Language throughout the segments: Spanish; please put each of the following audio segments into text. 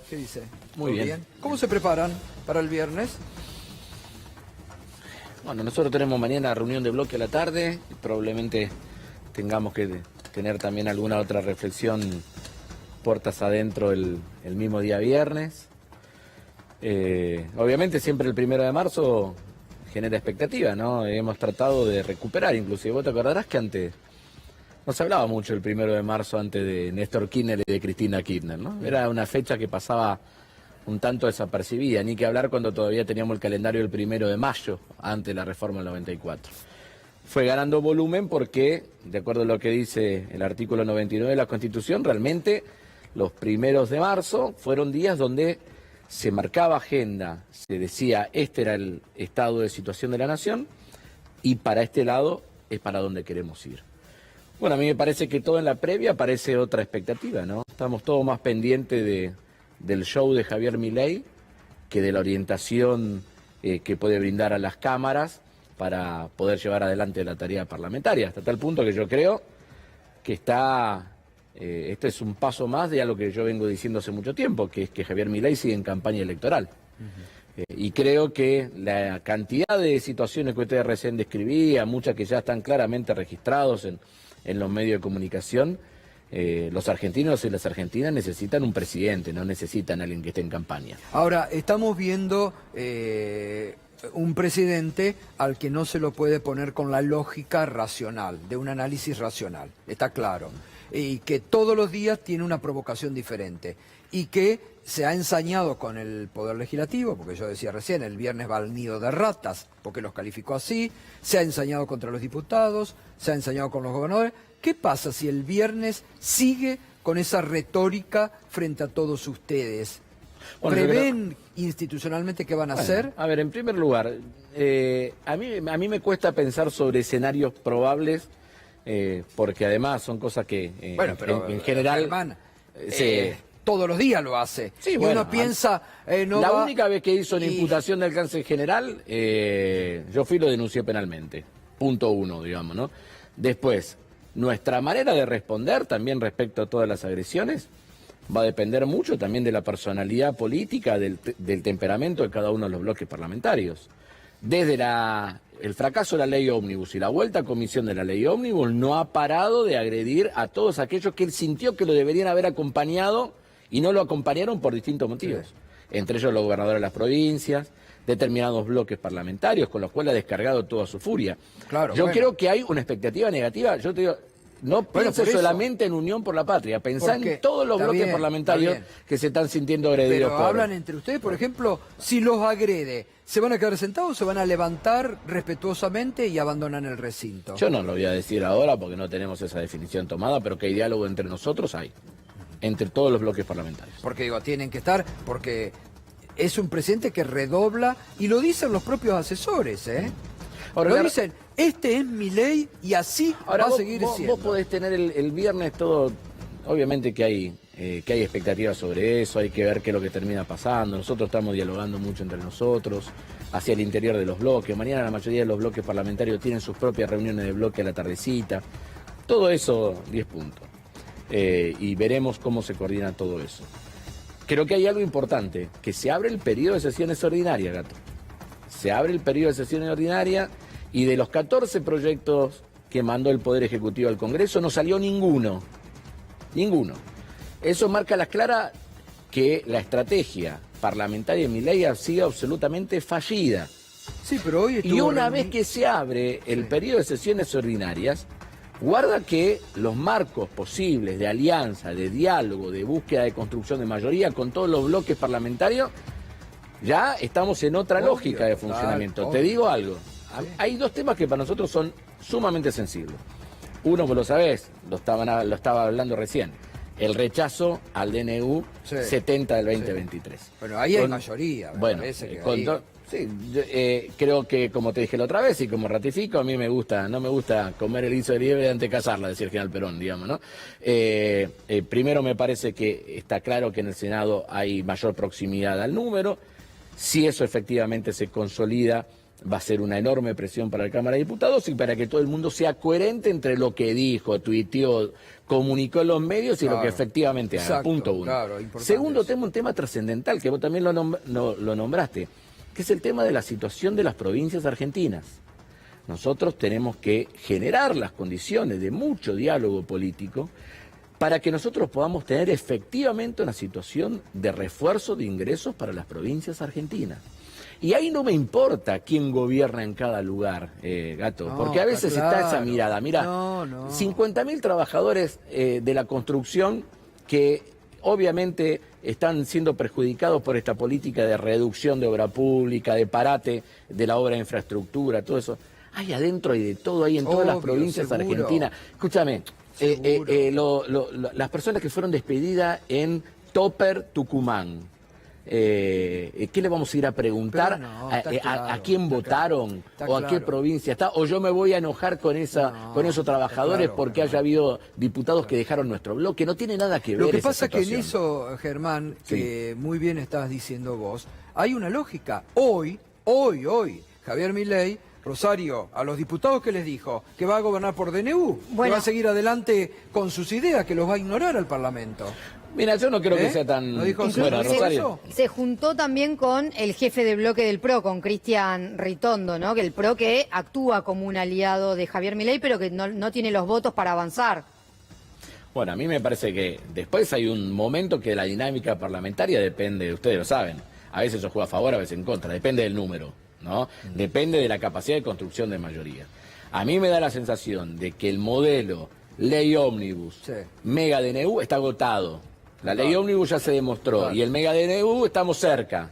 ¿Qué dice? Muy ¿Todo bien. ¿Cómo se preparan para el viernes? Bueno, nosotros tenemos mañana reunión de bloque a la tarde, y probablemente tengamos que tener también alguna otra reflexión puertas adentro el mismo día viernes. Obviamente siempre el 1 de marzo genera expectativa, ¿no? Hemos tratado de recuperar, inclusive vos te acordarás que antes no se hablaba mucho el 1 de marzo antes de Néstor Kirchner y de Cristina Kirchner, ¿no? Era una fecha que pasaba un tanto desapercibida, ni que hablar cuando todavía teníamos el calendario del 1 de mayo, antes de la reforma del 94. Fue ganando volumen porque, de acuerdo a lo que dice el artículo 99 de la Constitución, realmente los 1 de marzo fueron días donde se marcaba agenda, se decía este era el estado de situación de la nación y para este lado es para donde queremos ir. Bueno, a mí me parece que todo en la previa parece otra expectativa, ¿no? Estamos todos más pendientes del show de Javier Milei que de la orientación que puede brindar a las cámaras para poder llevar adelante la tarea parlamentaria, hasta tal punto que yo creo que este es un paso más de algo que yo vengo diciendo hace mucho tiempo, que es que Javier Milei sigue en campaña electoral. Y creo que la cantidad de situaciones que ustedes recién describían, muchas que ya están claramente registrados en los medios de comunicación, los argentinos y las argentinas necesitan un presidente, no necesitan a alguien que esté en campaña. Ahora, estamos viendo un presidente al que no se lo puede poner con la lógica racional, de un análisis racional, está claro. Y que todos los días tiene una provocación diferente. Y que se ha ensañado con el Poder Legislativo, porque yo decía recién, el viernes va al nido de ratas, porque los calificó así, se ha ensañado contra los diputados, se ha ensañado con los gobernadores. ¿Qué pasa si el viernes sigue con esa retórica frente a todos ustedes? Bueno, ¿Prevén institucionalmente qué van a hacer? A ver, en primer lugar, a mí me cuesta pensar sobre escenarios probables, porque además son cosas que Bueno, pero en general... Germán, todos los días lo hace. Sí, y bueno, uno piensa... la única vez que hizo una imputación de alcance general, yo fui y lo denuncié penalmente. Punto uno, digamos, ¿no? Después, nuestra manera de responder también respecto a todas las agresiones va a depender mucho también de la personalidad política, del temperamento de cada uno de los bloques parlamentarios. Desde el fracaso de la ley ómnibus y la vuelta a comisión de la ley ómnibus no ha parado de agredir a todos aquellos que él sintió que lo deberían haber acompañado y no lo acompañaron por distintos motivos. Sí. Entre ellos los gobernadores de las provincias, determinados bloques parlamentarios, con los cuales ha descargado toda su furia. Claro, yo creo que hay una expectativa negativa, yo te digo... No piense solamente en Unión por la Patria, pensá en todos los bloques parlamentarios que se están sintiendo agredidos. Pero hablan entre ustedes, por ejemplo, si los agrede, ¿se van a quedar sentados o se van a levantar respetuosamente y abandonan el recinto? Yo no lo voy a decir ahora porque no tenemos esa definición tomada, pero que hay diálogo entre nosotros hay, entre todos los bloques parlamentarios. Porque digo, tienen que estar, porque es un presidente que redobla, y lo dicen los propios asesores, ¿eh? Ahora, lo dicen, este es mi ley y así va a seguir siendo. Vos podés tener el viernes todo, obviamente que hay expectativas sobre eso, hay que ver qué es lo que termina pasando. Nosotros estamos dialogando mucho entre nosotros, hacia el interior de los bloques. Mañana la mayoría de los bloques parlamentarios tienen sus propias reuniones de bloque a la tardecita. Todo eso, 10 puntos. Y veremos cómo se coordina todo eso. Creo que hay algo importante, que se abre el periodo de sesiones ordinarias, Gato. Se abre el periodo de sesiones ordinarias y de los 14 proyectos que mandó el Poder Ejecutivo al Congreso no salió ninguno. Ninguno. Eso marca a las claras que la estrategia parlamentaria de Milei ha sido absolutamente fallida. Sí, pero hoy y una vez que se abre el periodo de sesiones ordinarias, guarda que los marcos posibles de alianza, de diálogo, de búsqueda de construcción de mayoría con todos los bloques parlamentarios, ya estamos en otra lógica de funcionamiento. Te digo algo, hay dos temas que para nosotros son sumamente sensibles. Uno, vos lo sabés, lo estaba hablando recién, el rechazo al DNU 70 del 2023. Bueno, ahí hay mayoría. Bueno, creo que como te dije la otra vez y como ratifico, a mí no me gusta comer el guiso de liebre antes de cazarla, decía el general Perón, digamos, ¿no? Primero me parece que está claro que en el Senado hay mayor proximidad al número. Si eso efectivamente se consolida, va a ser una enorme presión para la Cámara de Diputados y para que todo el mundo sea coherente entre lo que dijo, tuiteó, comunicó en los medios y lo que efectivamente haga. Exacto, Punto 1. Claro, Segundo tema, un tema trascendental, que vos también lo nombraste, que es el tema de la situación de las provincias argentinas. Nosotros tenemos que generar las condiciones de mucho diálogo político para que nosotros podamos tener efectivamente una situación de refuerzo de ingresos para las provincias argentinas. Y ahí no me importa quién gobierna en cada lugar, Gato, No, porque a veces está esa mirada. Mira, No. 50.000 trabajadores de la construcción que obviamente están siendo perjudicados por esta política de reducción de obra pública, de parate de la obra de infraestructura, todo eso. Hay adentro y de todo, hay en todas las provincias argentinas. Escúchame, las personas que fueron despedidas en Topper, Tucumán, ¿qué le vamos a ir a preguntar? ¿A quién votaron? ¿O a qué provincia está? ¿O yo me voy a enojar con esos trabajadores porque haya habido diputados que dejaron nuestro bloque? No tiene nada que ver. Lo que esa pasa que en situación. eso, Germán, que muy bien estás diciendo vos, hay una lógica. Hoy, Javier Milei, Rosario, a los diputados que les dijo que va a gobernar por DNU, que va a seguir adelante con sus ideas, que los va a ignorar al Parlamento. Mira, yo no creo que sea tan... ¿No dijo bueno, Rosario. Se juntó también con el jefe de bloque del PRO, con Cristian Ritondo, ¿no? Que el PRO que actúa como un aliado de Javier Milei, pero que no tiene los votos para avanzar. Bueno, a mí me parece que después hay un momento que la dinámica parlamentaria depende, ustedes lo saben, a veces yo juego a favor, a veces en contra, depende del número, ¿no? Depende de la capacidad de construcción de mayoría. A mí me da la sensación de que el modelo ley ómnibus, mega DNU está agotado. La ley ómnibus ya se demostró y el mega DNU estamos cerca.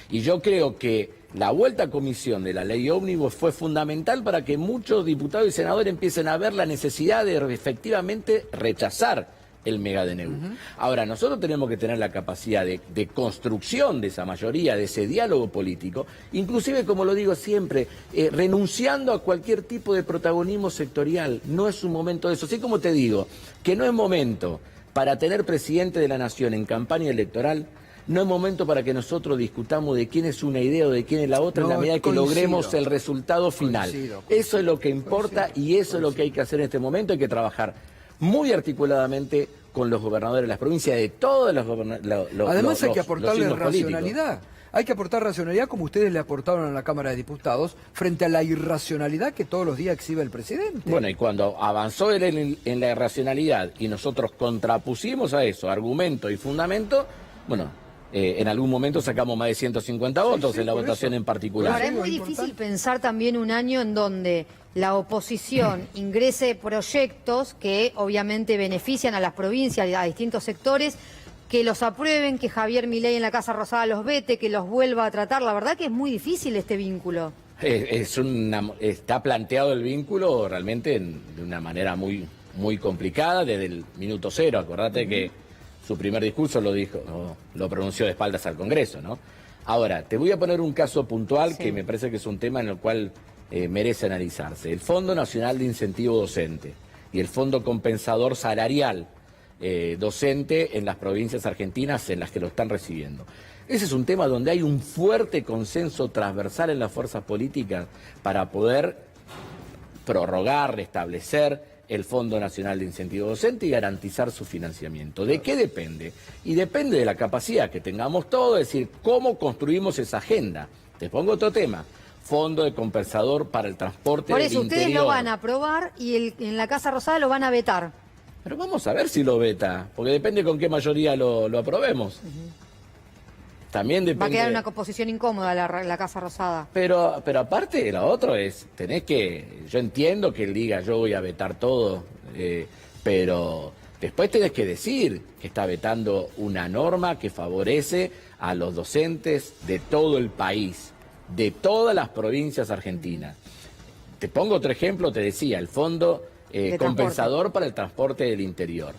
Y yo creo que la vuelta a comisión de la ley ómnibus fue fundamental para que muchos diputados y senadores empiecen a ver la necesidad de efectivamente rechazar el mega DNU. Ahora, nosotros tenemos que tener la capacidad de construcción de esa mayoría, de ese diálogo político, inclusive, como lo digo siempre, renunciando a cualquier tipo de protagonismo sectorial. No es un momento de eso. Así como te digo, que no es momento para tener presidente de la nación en campaña electoral, no es momento para que nosotros discutamos de quién es una idea o de quién es la otra, en la medida que logremos el resultado final. Eso es lo que importa y eso es lo que hay que hacer en este momento. Hay que trabajar muy articuladamente con los gobernadores de las provincias, de todos los gobernadores. Además hay que aportarle racionalidad. Hay que aportar racionalidad como ustedes le aportaron a la Cámara de Diputados frente a la irracionalidad que todos los días exhibe el presidente. Bueno, y cuando avanzó él en la irracionalidad y nosotros contrapusimos a eso argumento y fundamento, bueno, en algún momento sacamos más de 150 votos en la votación en particular. Ahora es muy difícil pensar también un año en donde la oposición ingrese proyectos que obviamente benefician a las provincias, a distintos sectores, que los aprueben, que Javier Milei en la Casa Rosada los vete, que los vuelva a tratar. La verdad que es muy difícil este vínculo. Está planteado el vínculo realmente de una manera muy complicada desde el minuto cero. Acordate que su primer discurso lo pronunció de espaldas al Congreso, ¿no? Ahora, te voy a poner un caso puntual que me parece que es un tema en el cual merece analizarse. El Fondo Nacional de Incentivo Docente y el Fondo Compensador Salarial docente en las provincias argentinas en las que lo están recibiendo. Ese es un tema donde hay un fuerte consenso transversal en las fuerzas políticas para poder prorrogar, restablecer el Fondo Nacional de Incentivo Docente y garantizar su financiamiento. ¿De qué depende? Y depende de la capacidad que tengamos todos, es decir, cómo construimos esa agenda. Te pongo otro tema. Fondo de compensador para el transporte del interior. Por eso ustedes lo van a aprobar y en la Casa Rosada lo van a vetar. Pero vamos a ver si lo veta, porque depende con qué mayoría lo aprobemos. También depende... Va a quedar una composición incómoda la Casa Rosada. Pero aparte, lo otro es, yo entiendo que él diga yo voy a vetar todo, pero después tenés que decir que está vetando una norma que favorece a los docentes de todo el país, de todas las provincias argentinas. Te pongo otro ejemplo, te decía, el Fondo Compensador para el Transporte del Interior.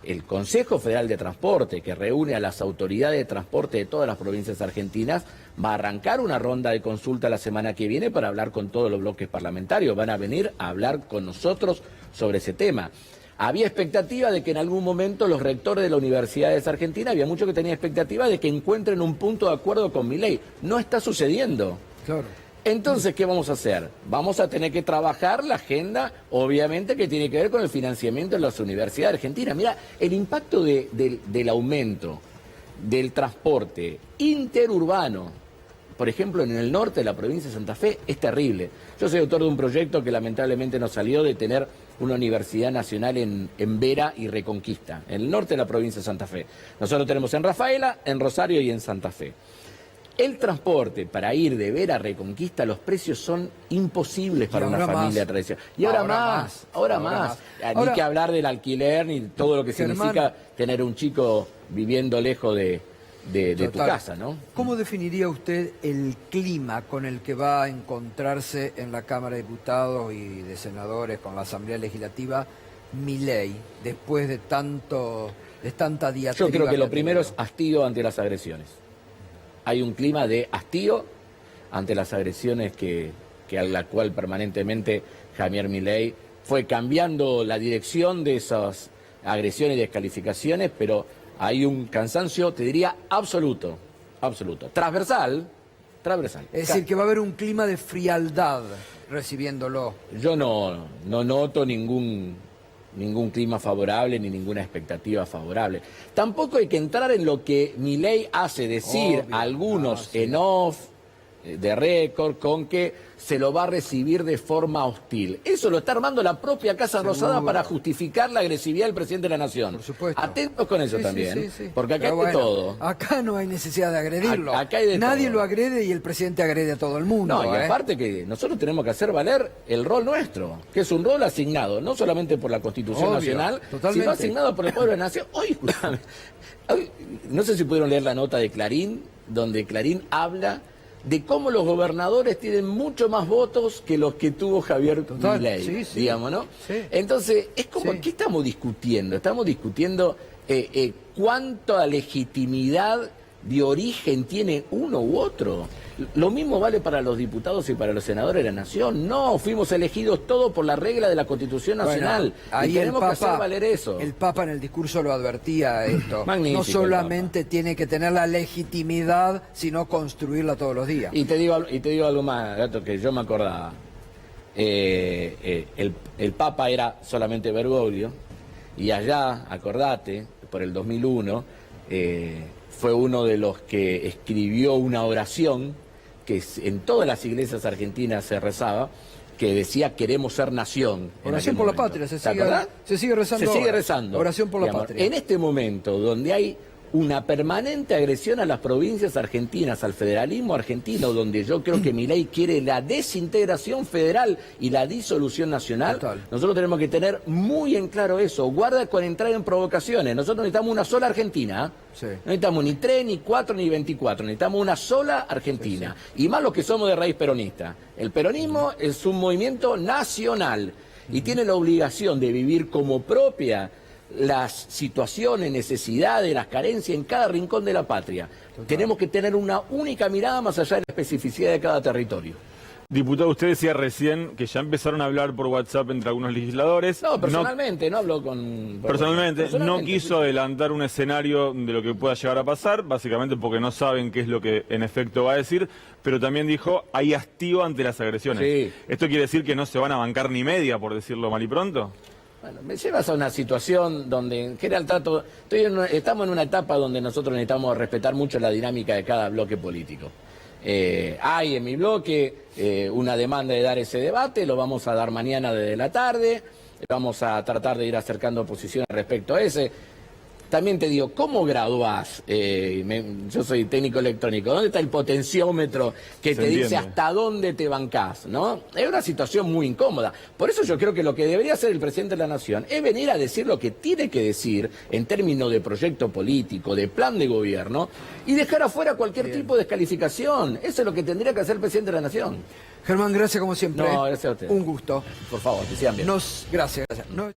El Consejo Federal de Transporte, que reúne a las autoridades de transporte de todas las provincias argentinas, va a arrancar una ronda de consulta la semana que viene para hablar con todos los bloques parlamentarios. Van a venir a hablar con nosotros sobre ese tema. Había expectativa de que en algún momento los rectores de las universidades argentinas, había muchos que tenían expectativa de que encuentren un punto de acuerdo con Milei. No está sucediendo. Claro. Entonces, ¿qué vamos a hacer? Vamos a tener que trabajar la agenda, obviamente, que tiene que ver con el financiamiento de las universidades argentinas. Mira, el impacto del aumento del transporte interurbano, por ejemplo, en el norte de la provincia de Santa Fe, es terrible. Yo soy autor de un proyecto que lamentablemente nos salió de tener una universidad nacional en Vera y Reconquista, en el norte de la provincia de Santa Fe. Nosotros tenemos en Rafaela, en Rosario y en Santa Fe. El transporte para ir de Vera a Reconquista, los precios son imposibles para una familia tradicional. Y ahora más. Ni que hablar del alquiler, ni todo lo que significa tener un chico viviendo lejos de tu casa, ¿no? ¿Cómo definiría usted el clima con el que va a encontrarse en la Cámara de Diputados y de Senadores, con la Asamblea Legislativa, Milei, después de tanta diatriba? Yo creo que lo primero es hastío ante las agresiones. Hay un clima de hastío ante las agresiones que a la cual permanentemente Javier Milei fue cambiando la dirección de esas agresiones y descalificaciones, pero hay un cansancio, te diría, absoluto, transversal. Es decir, que va a haber un clima de frialdad recibiéndolo. Yo no noto ningún clima favorable ni ninguna expectativa favorable. Tampoco hay que entrar en lo que Milei hace decir a algunos en off, de récord, con que se lo va a recibir de forma hostil. Eso lo está armando la propia Casa Rosada para justificar la agresividad del presidente de la Nación. Por supuesto. Atentos con eso también, porque acá hay de todo. Acá no hay necesidad de agredirlo. Acá hay de Nadie todo. lo agrede y el presidente agrede a todo el mundo. No, y aparte que nosotros tenemos que hacer valer el rol nuestro, que es un rol asignado, no solamente por la Constitución Nacional, sino asignado por el pueblo de la Nación. Hoy, no sé si pudieron leer la nota de Clarín, donde Clarín habla de cómo los gobernadores tienen mucho más votos que los que tuvo Javier Milei, digamos, ¿no? Sí. Entonces, es como, ¿qué estamos discutiendo? Estamos discutiendo cuánta legitimidad de origen tiene uno u otro. Lo mismo vale para los diputados y para los senadores de la Nación. No, fuimos elegidos todos por la regla de la Constitución Nacional. Ahí y tenemos que hacer valer eso. El Papa en el discurso lo advertía esto. Magnífico, no solamente tiene que tener la legitimidad, sino construirla todos los días. Y te digo algo más, Gato, que yo me acordaba. El Papa era solamente Bergoglio, y allá, acordate, por el 2001, fue uno de los que escribió una oración que en todas las iglesias argentinas se rezaba, que decía queremos ser nación. Oración por la patria, se sigue rezando. Se sigue rezando. Oración por la patria. En este momento, donde hay una permanente agresión a las provincias argentinas, al federalismo argentino, donde yo creo que Milei quiere la desintegración federal y la disolución nacional, nosotros tenemos que tener muy en claro eso. Guarda con entrar en provocaciones. Nosotros necesitamos una sola Argentina. No necesitamos ni 3, ni 4, ni 24. Necesitamos una sola Argentina. Y más los que somos de raíz peronista. El peronismo es un movimiento nacional y tiene la obligación de vivir como propia las situaciones, necesidades, las carencias en cada rincón de la patria. Tenemos que tener una única mirada más allá de la especificidad de cada territorio. Diputado, usted decía recién que ya empezaron a hablar por WhatsApp entre algunos legisladores. No, personalmente, no hablo con... Personalmente, no quiso adelantar un escenario de lo que pueda llegar a pasar, básicamente porque no saben qué es lo que en efecto va a decir, pero también dijo, hay hastío ante las agresiones. Sí. ¿Esto quiere decir que no se van a bancar ni media, por decirlo mal y pronto? Bueno, me llevas a una situación donde en general estamos en una etapa donde nosotros necesitamos respetar mucho la dinámica de cada bloque político. Hay en mi bloque una demanda de dar ese debate, lo vamos a dar mañana desde la tarde, vamos a tratar de ir acercando posiciones respecto a ese. También te digo, ¿cómo graduás? Yo soy técnico electrónico. ¿Dónde está el potenciómetro que te dice hasta dónde te bancás? ¿No? Es una situación muy incómoda. Por eso yo creo que lo que debería hacer el presidente de la Nación es venir a decir lo que tiene que decir en términos de proyecto político, de plan de gobierno, y dejar afuera cualquier tipo de descalificación. Eso es lo que tendría que hacer el presidente de la Nación. Germán, gracias como siempre. No, gracias a usted. Un gusto. Por favor, que sigan bien. Gracias.